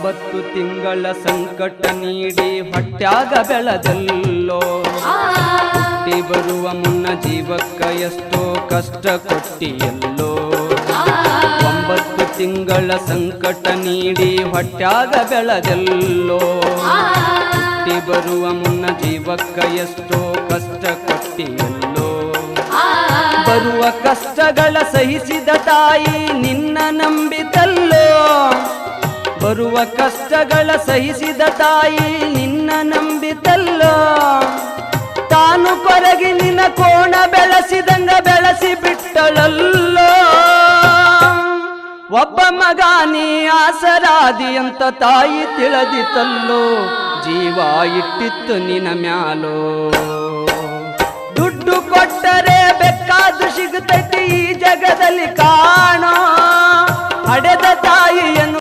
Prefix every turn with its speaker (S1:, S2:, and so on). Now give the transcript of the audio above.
S1: 9 ತಿಂಗಳ ಸಂಕಟ ನೀಡಿ ಹೊಟ್ಯಾಗ ಬೆಳೆದಲ್ಲೋ ಹುಟ್ಟಿ ಬರುವ ಮುನ್ನ ಜೀವಕ್ಕ ಎಷ್ಟೋ ಕಷ್ಟ ಕೊಟ್ಟಿಯಲ್ಲೋ 9 ತಿಂಗಳ ಸಂಕಟ ನೀಡಿ ಹೊಟ್ಯಾಗ ಬೆಳೆದಲ್ಲೋ ಹುಟ್ಟಿ ಬರುವ ಮುನ್ನ ಜೀವಕ್ಕ ಎಷ್ಟೋ ಕಷ್ಟ ಕೊಟ್ಟಿಯಲ್ಲೋ ಬರುವ ಕಷ್ಟಗಳ ಸಹಿಸಿದ ತಾಯಿ ನಿನ್ನ ನಂಬಿದಲ್ಲೋ ಬರುವ ಕಷ್ಟಗಳ ಸಹಿಸಿದ ತಾಯಿ ನಿನ್ನ ನಂಬಿದಲ್ಲೋ ತಾನು ಕೊರಗಿ ನಿನ್ನ ಕೋಣ ಬೆಳೆಸಿದಂಗ ಬೆಳೆಸಿ ಬಿಟ್ಟಳಲ್ಲೋ ಒಬ್ಬ ಮಗ ನೀ ಆಸರಾದಿ ಅಂತ ತಾಯಿ ತಿಳಿದಿತಲ್ಲೋ ಜೀವ ಇಟ್ಟಿತ್ತು ನಿನ್ನ ಮ್ಯಾಲೋ ದುಡ್ಡು ಕೊಟ್ಟರೆ ಬೇಕಾದು ಸಿಗುತ್ತೈತಿ ಈ ಜಗದಲ್ಲಿ ಕಾಣೋ ಹಡೆದ ತಾಯಿಯನ್ನು